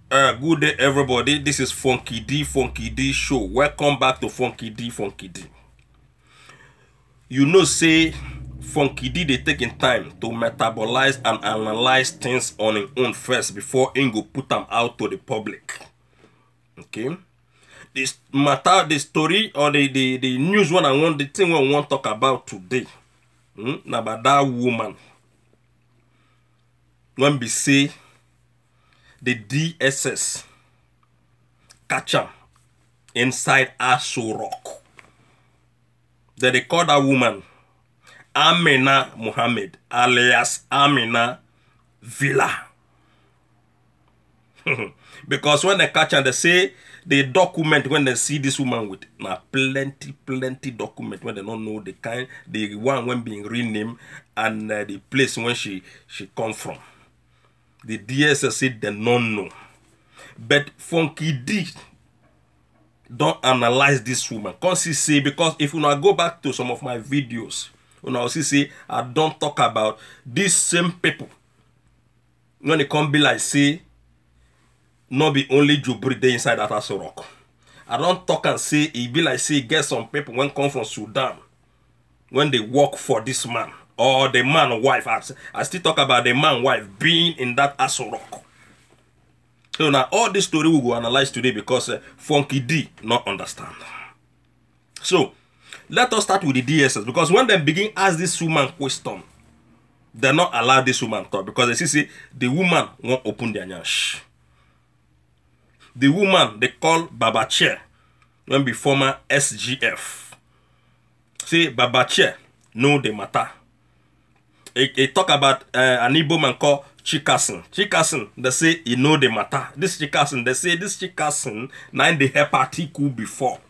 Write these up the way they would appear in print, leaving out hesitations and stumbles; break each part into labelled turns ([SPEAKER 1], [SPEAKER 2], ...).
[SPEAKER 1] Good day, everybody. This is Funky D Show. Welcome back to Funky D. You know, say Funky D they taking time to metabolize and analyze things on his own first before he go put them out to the public. Okay, this matter, the story or the news one the thing we want to talk about today. Now about that woman when we say the DSS catch him inside Aso Rock. Then they call that woman Amina Mohammed, alias Amina Villa. Because when they catch her, they say the document when they see this woman with now plenty document when they don't know the one when being renamed and the place when she come from. The DSS said they don't know. But Funky D don't analyze this woman. Cause she say, because if you now go back to some of my videos, you know, see say I don't talk about these same people. When they come be like say, not be only Jubri they inside that Aso Rock. I don't talk and say it be like say get some people when come from Sudan when they work for this man or the man wife. I still talk about the man wife being in that Aso Rock. So now all this story we will analyze today because Funky D not understand. So let us start with the DSS because when they begin ask this woman question, they not allow this woman talk because they see the woman won't open their nyash. The woman they call Baba Chair when be former SGF. See Baba Chair know the matter. He talk about an Igbo man called Chikasin. Chikasin, they say he know the matter. This Chikasin, they say this Chikasin, nine the help article before.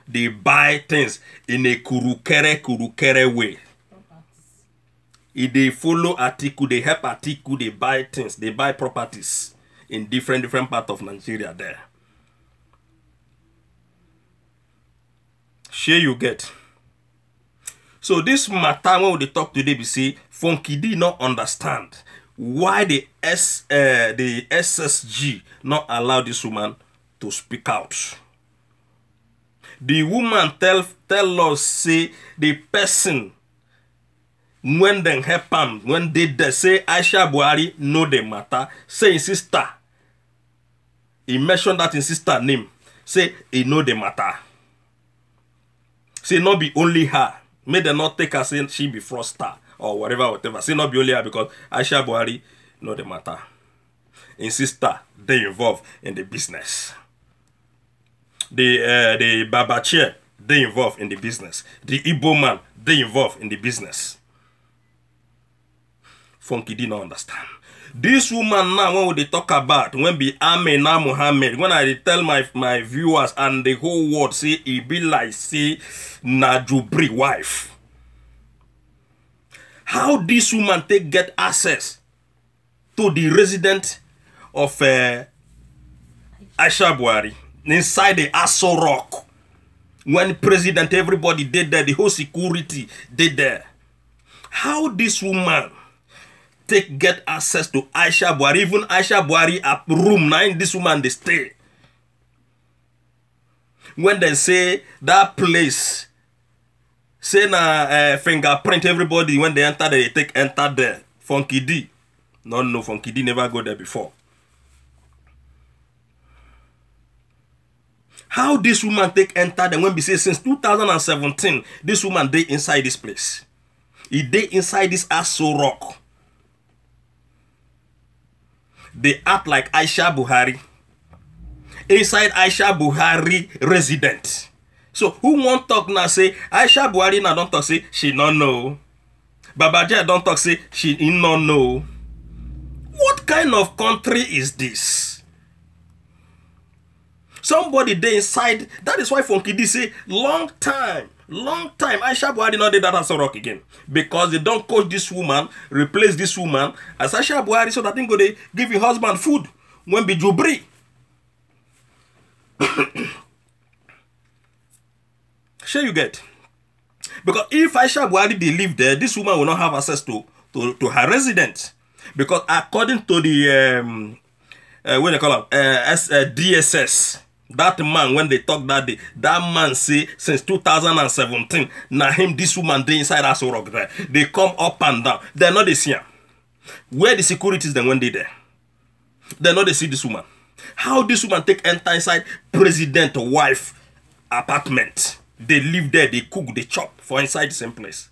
[SPEAKER 1] They buy things in a kurukere way. If they follow article, they help article, they buy things, they buy properties in different parts of Nigeria there. Sure you get. So this matter when we talk today, we say Funky D not understand why the SSG not allow this woman to speak out. The woman tell us say the person when they help him, when they say Aisha Buhari know the matter, say his sister. He mentioned that in sister name. Say he know the matter. Say not be only her. May they not take her say she be fraudster or whatever. Say not be only her because Aisha Buhari know the matter. In sister, they involved in the business. The Baba Chair, they involved in the business. The Igbo man, they involved in the business. Funky did not understand. This woman now, when they talk about, when be Amina Mohammed, when I tell my viewers and the whole world, say, it be like, say, na Jubri wife. How this woman take get access to the resident of Aisha Buhari inside the Aso Rock? When president, everybody did there, the whole security did there. How this woman get access to Aisha Buhari, even Aisha Buhari up room 9, this woman they stay. When they say that place, say na fingerprint everybody when they enter they enter there. Funky D. No, Funky D never go there before. How this woman enter there when we say since 2017, this woman they inside this place. He they inside this Aso Rock. They act like Aisha Buhari. Inside Aisha Buhari resident. So who want talk now say Aisha Buhari now don't talk say she don't know. Baba Jai don't talk say she don't know. What kind of country is this? Somebody there inside. That is why Funky D say long time Aisha Buhari not did that Aso Rock again. Because they don't coach this woman, replace this woman as Aisha Buhari so that they go they give your husband food when be Jubri. Sure you get. Because if Aisha Buhari they live there, this woman will not have access to her residence. Because according to the what they call him, DSS. That man, when they talk that day, that man say since 2017, now him, this woman, they inside Aso Rock there. They come up and down. They're not the same. Where the securities then when they there? They're not they see this woman. How this woman take enter inside president wife apartment? They live there, they cook, they chop for inside the same place.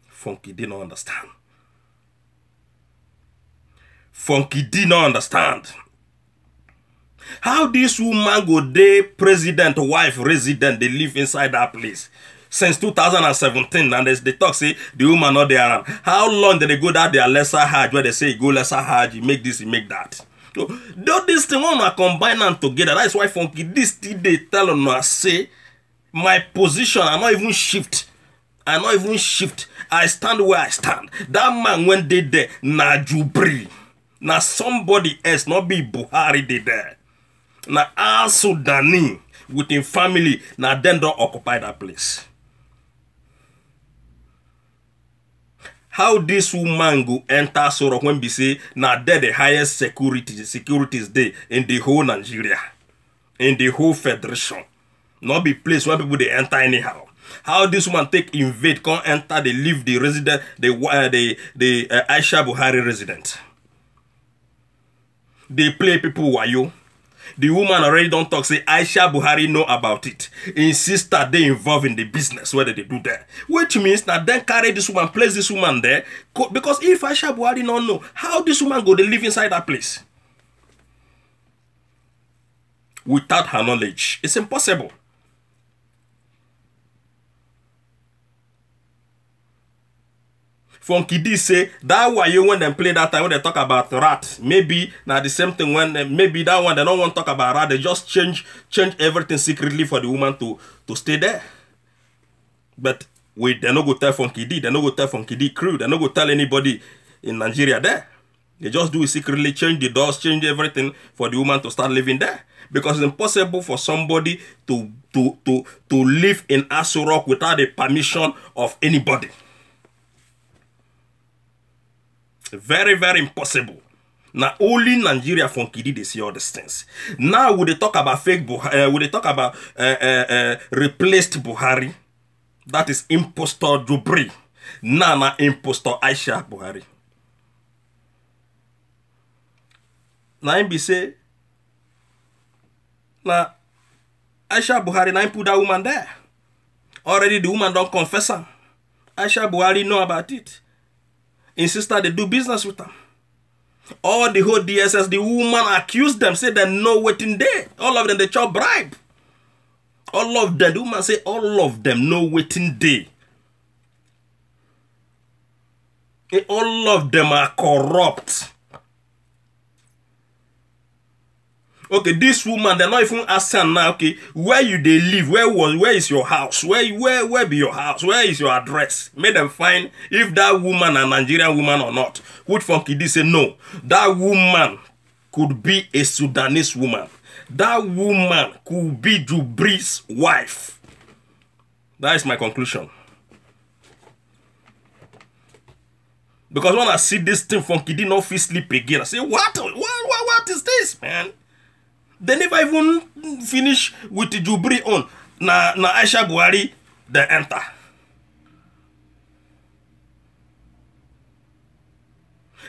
[SPEAKER 1] Funky did not understand. Funky did not understand. How this woman go dey president wife resident, they live inside that place since 2017, and they talk say the woman not there around. How long did they go that their lesser hajj where they say you go lesser hajj, you make this, you make that? So this thing wanna combine them together. That's why Funky this thing they tell on say my position I not even shift. I not even shift. I stand where I stand. That man when they there na Jubri. Na somebody else, not be Buhari they there. Na Al Sudani with him family, na them don't occupy that place. How this woman go enter Sorok when be say na there the highest securities day in the whole Nigeria, in the whole federation, not be place where people they enter anyhow. How this woman take invade, come enter, they leave the resident, the Aisha Buhari resident. They play people wayo. The woman already don't talk, say Aisha Buhari know about it. Insist that they involved in the business, whether they do that. Which means that then carry this woman, place this woman there. Because if Aisha Buhari don't know, how this woman go to live inside that place? Without her knowledge. It's impossible. Funky D say that why you when them play that time when they talk about rat, maybe now the same thing when maybe that one they don't want to talk about rat, they just change everything secretly for the woman to stay there. But wait, they no go tell Funky D, they no go tell Funky D crew, they no go tell anybody in Nigeria there. They just do it secretly, change the doors, change everything for the woman to start living there. Because it's impossible for somebody to live in Aso Rock without the permission of anybody. Very, very impossible. Now only Nigeria Funky D they see all these things. Now would they talk about fake Buhari? Would they talk about replaced Buhari? That is impostor Jubri. Now impostor Aisha Buhari. Now be say now Aisha Buhari now put that woman there. Already the woman don't confess her. Aisha Buhari know about it. Insisted they do business with them. All the whole DSS, the woman accused them, say they know waiting there. All of them, they chop bribe. All of them, the woman say all of them know waiting there. All of them are corrupt. Okay, this woman, they're not even asking now, okay, where you they live, where is your house? Where be your house? Where is your address? Make them find if that woman a Nigerian woman or not. Which Funky D say no. That woman could be a Sudanese woman. That woman could be Jubri's wife. That is my conclusion. Because when I see this thing, Funky D not feel sleep again. I say, what is this, man? They never even finish with the Jubri on. Na Aisha Buhari, they enter.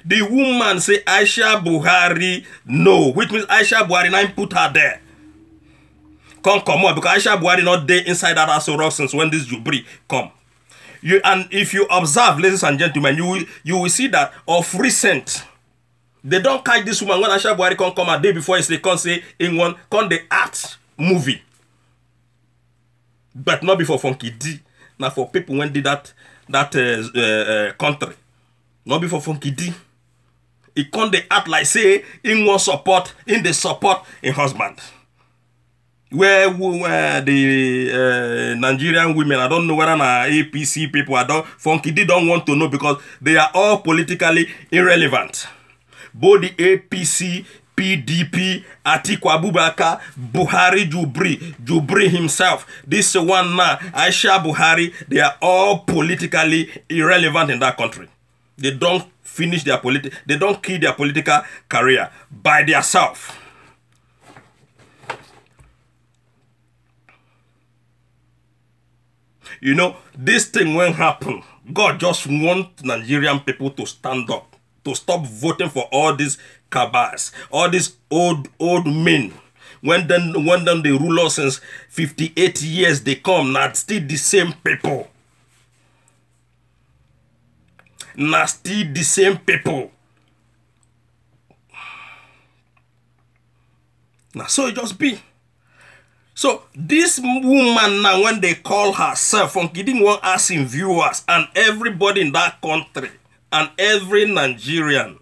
[SPEAKER 1] The woman say Aisha Buhari no, which means Aisha Buhari now put her there. Come on, because Aisha Buhari not there inside that Aso Rock since when this Jubri come. And if you observe, ladies and gentlemen, you will see that of recent. They don't catch this woman when Aisha Buhari come a day before they can say in one come the art movie. But not before Funky D. Now for people when did that country. Not before Funky D. It come the act like say in one support, in the support in husband. Where the Nigerian women, I don't know whether APC people, Funky D don't want to know because they are all politically irrelevant. Both the APC, PDP, Atiku Abubakar, Buhari Jubri himself. This one now, Aisha Buhari, they are all politically irrelevant in that country. They don't finish their they don't kill their political career by themselves. You know, this thing won't happen. God just wants Nigerian people to stand up, to stop voting for all these cabals, all these old men. When then they rule us since 58 years, they come, not still the same people. Not still the same people. Now, so it just be. So this woman now, when they call herself, Funky D won't ask him viewers and everybody in that country and every Nigerian.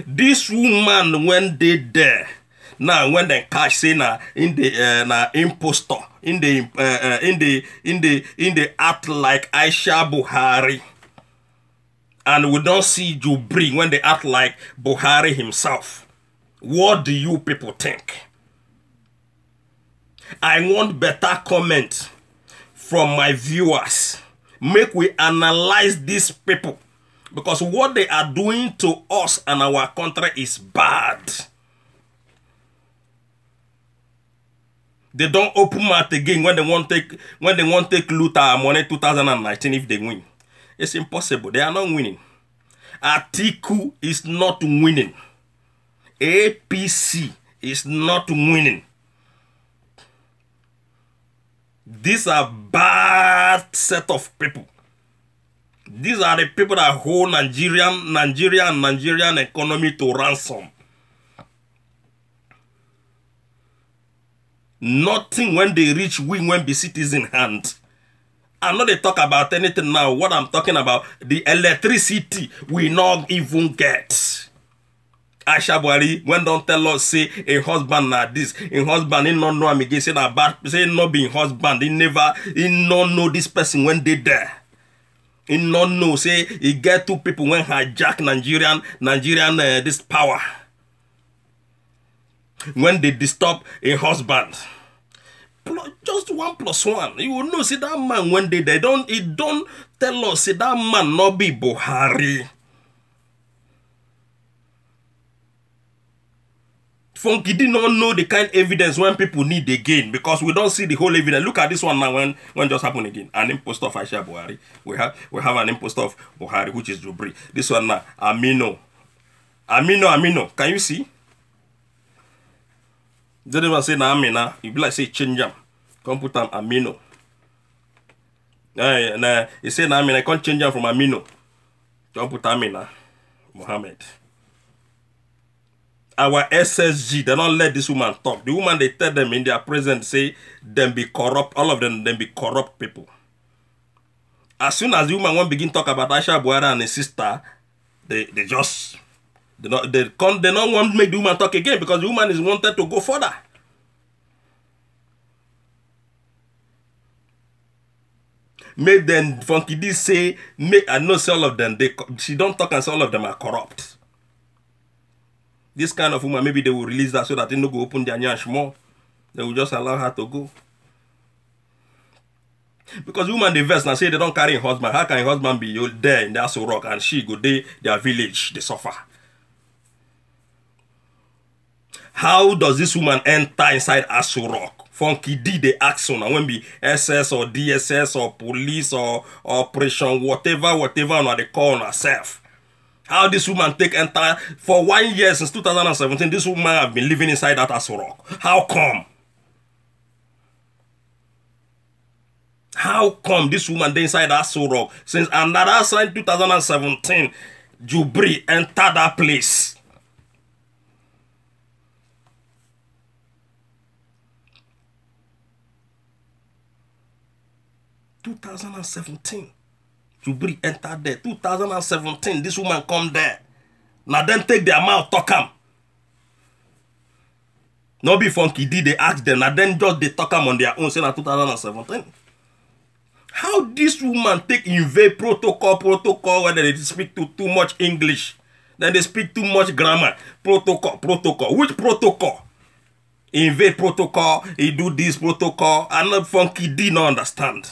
[SPEAKER 1] This woman, when they there, now when they catch say na in the impostor, in the act like Aisha Buhari, and we don't see Jubri when they act like Buhari himself. What do you people think? I want better comment from my viewers. Make we analyze these people. Because what they are doing to us and our country is bad. They don't open mouth again when they want to take loot our money 2019 if they win. It's impossible. They are not winning. Atiku is not winning. APC is not winning. These are bad set of people. These are the people that hold Nigerian economy to ransom. Nothing when they reach win when the citizen hand. I'm not they talk about anything now. What I'm talking about, the electricity we not even get. Aisha Buhari, when don't tell us say a husband na this, a husband he not know him again, say that bad, say not being husband, he not know this person when they there. He not know, say he get two people when hijack Nigerian this power. When they disturb a husband. Just 1 + 1. You will know, see that man when he don't tell us, say that man not be Buhari. Funky did not know the kind of evidence when people need again because we don't see the whole evidence. Look at this one now when just happened again. An imposter of Aisha Buhari. We have an imposter of Buhari, which is Jubri. This one now, Amino. Can you see? They don't even say na Amina. You be like say change them. Come put them Amino. Nah, you say na Amina. I can't change them from Amino. Don't put Amina. Mohammed. Our SSG, they don't let this woman talk. The woman, they tell them in their presence, say, them be corrupt, all of them be corrupt people. As soon as the woman won't begin talk about Aisha Buhari and his sister, they don't want to make the woman talk again because the woman is wanted to go further. Make them Funky D say, I know all of them, she don't talk and say all of them are corrupt. This kind of woman, maybe they will release that so that they don't go open their nyash more. They will just allow her to go. Because the woman, they vex and say they don't carry a husband. How can a husband be there in the Aso Rock and she go there, their village, they suffer? How does this woman enter inside Aso Rock? Funky D, they ask on, when be SS or DSS or police or operation, whatever, now they call on herself. How this woman take enter for 1 year since 2017, this woman have been living inside that Aso Rock. How come? How come this woman dey inside Aso Rock since another side 2017 Jubri entered that place? Jubri entered there. 2017, this woman come there. Now then take their mouth, talk am. No be Funky D, they ask them. Now then just they talk am on their own, say na 2017. How this woman take invade protocol when they speak too much English. Then they speak too much grammar. Protocol. Which protocol? Invade protocol, he do this protocol. And not Funky D not understand.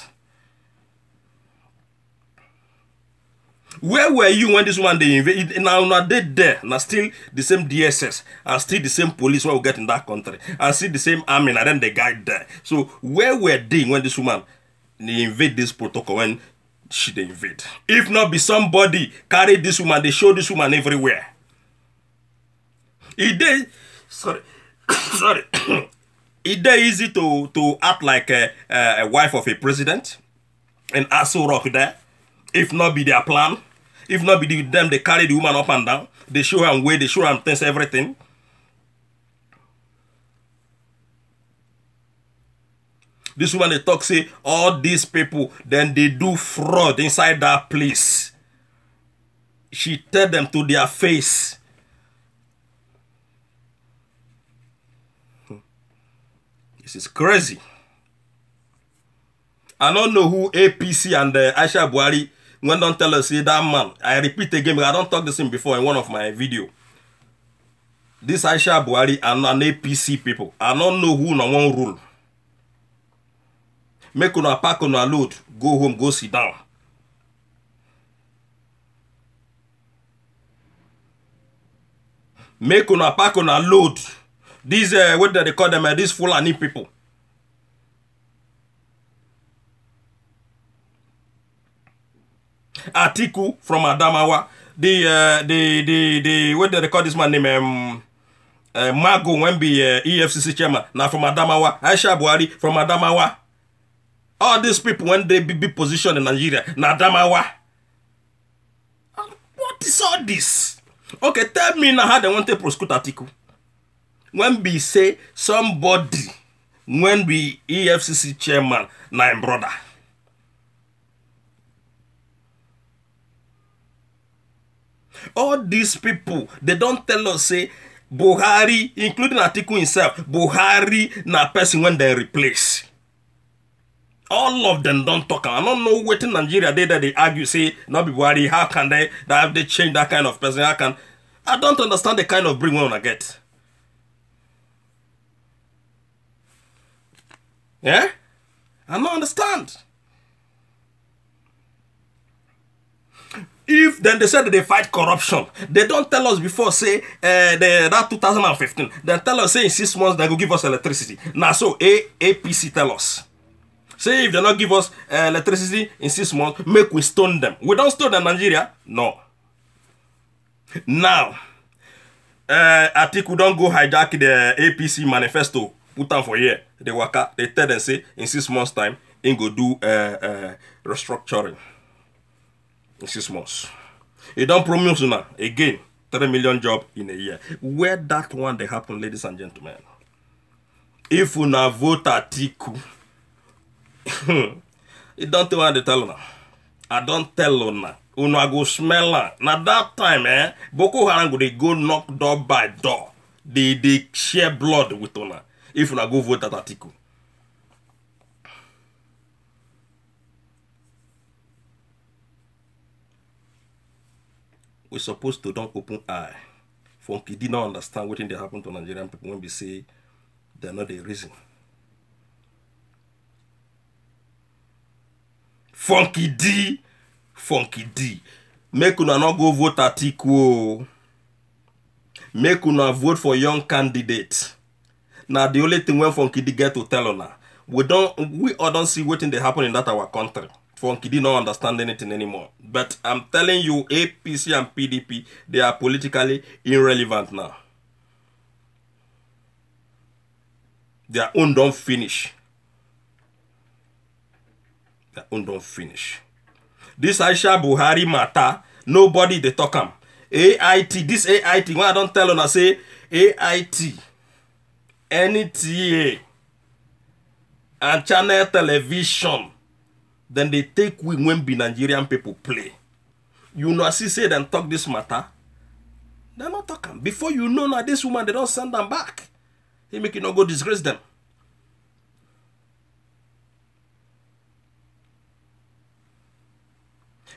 [SPEAKER 1] Where were you when this one they invade? Now they there. Now still the same DSS and still the same police when we get in that country and still the same army and then the guy there. So where were they when this woman they invade this protocol when she they invade? If not be somebody carry this woman, they show this woman everywhere. It they sorry sorry. It they easy to act like a wife of a president and also rock there. If not be their plan, if not be them, they carry the woman up and down. They show her way, they show her things, everything. This woman, they talk, say, all these people, then they do fraud inside that place. She tell them to their face. This is crazy. I don't know who APC and Aisha Buhari when don't tell us, say that man. I repeat again, but I don't talk this in before in one of my video. This Aisha Buhari and an APC people. I don't know who no one rule. Make una pack una load, go home, go sit down. Make una pack una load. These what do they call them? These Fulani people. Atiku from Adamawa, the what do they call this man name? Mago when be EFCC chairman now from Adamawa. Aisha Buhari from Adamawa. All these people when they be positioned in Nigeria, na Adamawa. What is all this? Okay, tell me now how they want to prosecute Atiku. When be say somebody when be EFCC chairman na him brother. All these people, they don't tell us, say, Buhari, including Atiku himself, Buhari na person when they replace. All of them don't talk. I don't know what in Nigeria they argue, say, not be Buhari, how can they have they change that kind of person? How can I don't understand the kind of bring one I get. Yeah? I don't understand. If then they said that they fight corruption, they don't tell us before, say, that 2015, they tell us, say, in 6 months, they will give us electricity. Now, so APC tell us. Say, if they not give us electricity in 6 months, make we stone them. We don't stone them in Nigeria? No. Now, Atiku don't go hijack the APC manifesto, put on for here. They work, they tell them, say, in 6 months' time, in go do restructuring. In 6 months. It don't promise now. Again, 3 million job in a year. Where that one they happen, ladies and gentlemen. If una vote Atiku, it don't tell what they tell now. I don't tell una. Una go smell her. Now that time, Boko Haram go they go knock door by door. They share blood with una. If una go vote at Atiku. We're supposed to don't open eye. Funky did not understand what they happen to Nigerian people when we say they're not the reason. Funky D. Make una not go vote Atiku. Make una vote for young candidates. Now the only thing when Funky D get to tell una, we all don't see what they happen in that our country. Funky did not understand anything anymore. But I'm telling you, APC and PDP, they are politically irrelevant now. Their own don't finish. Their own don't finish. This Aisha Buhari matter, nobody they talk am. AIT, this AIT, when I don't tell on I say AIT, NTA, and channel television. Then they take we when be Nigerian people play. You know, as he say them talk this matter, they're not talking. Before you know now, this woman, they don't send them back. He make you not go disgrace them.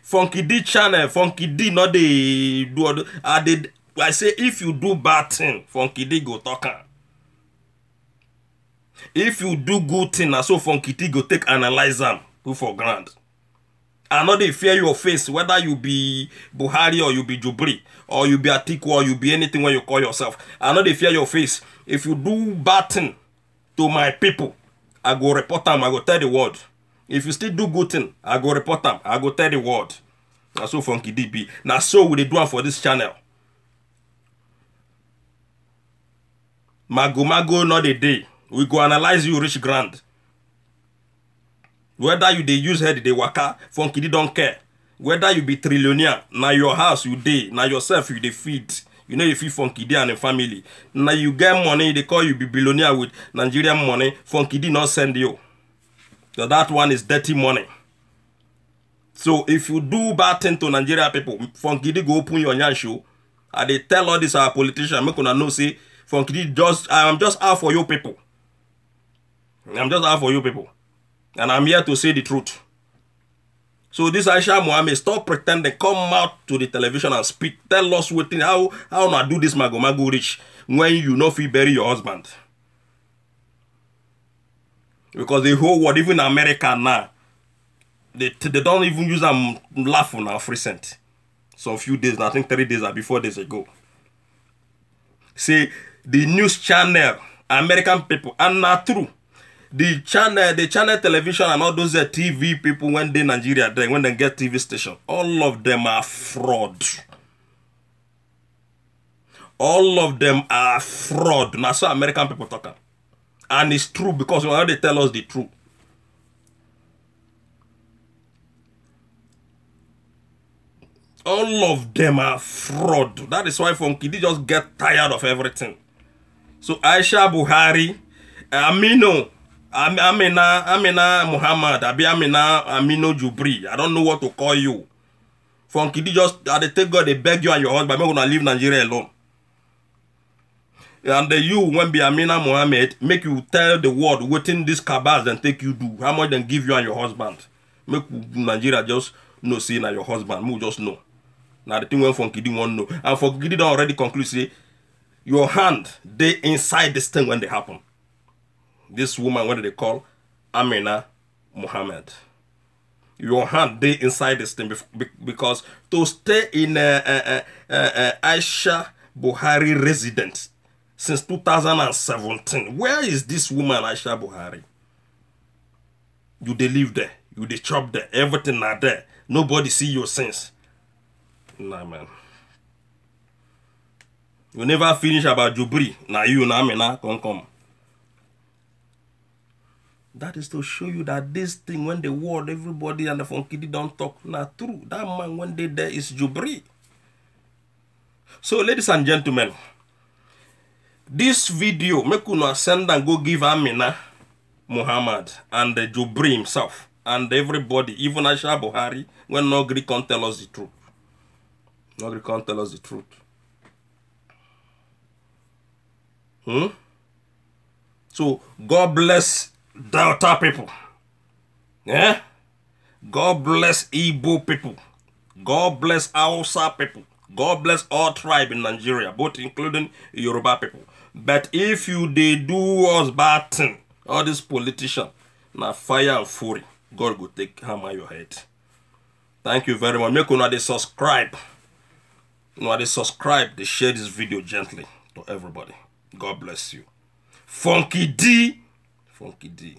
[SPEAKER 1] Funky D channel, Funky D not they do. I say if you do bad thing, Funky D go talking. If you do good thing, so Funky D go take analyze them. Who for grand? I know they fear your face, whether you be Buhari or you be Jubri, or you be Atiku, or you be anything when you call yourself. I know they fear your face. If you do bad thing to my people, I go report them, I go tell the world. If you still do good thing, I go report them, I go tell the world. That's so Funky DB. Now so we dey do for this channel. Mago not a day. We go analyze you rich grand. Whether you dey use head, they waka, Funky D don't care. Whether you be trillionaire, now your house you dey, now yourself you dey feed. You know you feed Funky D and a family. Now you get money, they call you be billionaire with Nigerian money. Funky D not send you. So that one is dirty money. So if you do bad thing to Nigeria people, Funky D go open your yan show. And they tell all this our politicians, make una know say Funky D I'm just out for you people. I'm just out for you people. And I'm here to say the truth. So this Aisha Mohammed, stop pretending, come out to the television and speak. Tell us how na do this mago rich when you know if you bury your husband. Because the whole world, even America now, they don't even use them laugh on our recent. Some few days, I think 3 days or 4 days ago. Say the news channel, American people, and not true. The channel television and all those TV people when they Nigeria then when they get TV station, all of them are fraud. All of them are fraud. Now so American people talking. And it's true because when they tell us the truth. All of them are fraud. That is why Funky D just get tired of everything. So Aisha Buhari, Amina Muhammad, Amino Jubri. I don't know what to call you. Funky D just they take God, they beg you and your husband, I'm gonna leave Nigeria alone. And you when be Amina Muhammad, make you tell the world waiting this cabals and take you do. How much then give you and your husband? Make Nigeria just know see na your husband. Move just know. Now the thing when Funky D won't know. And Funky D don't already conclude say your hand they inside this thing when they happen. This woman, what do they call? Amina Muhammad. Your hand they inside this thing because to stay in Aisha Buhari residence since 2017. Where is this woman Aisha Buhari? You they live there. You they chop there. Everything not there. Nobody see your sense. Nah, man. You never finish about Jubri. Now you na Amina come. That is to show you that this thing, when the world, everybody and the Funky D don't talk, not true. That man, when they there, is Jubri. So, ladies and gentlemen, this video, make una send and go give Amina Muhammad and the Jubri himself and everybody, even Aisha Buhari, when no Greek can't tell us the truth. No Greek can't tell us the truth. So, God bless Delta people. Yeah? God bless Igbo people. God bless Hausa people. God bless all tribe in Nigeria, both including Yoruba people. But if you they do us bad thing, all these politicians, now fire and fury, God will take hammer your head. Thank you very much. Make una they subscribe. They subscribe, they share this video gently to everybody. God bless you. Funky D. Funky D.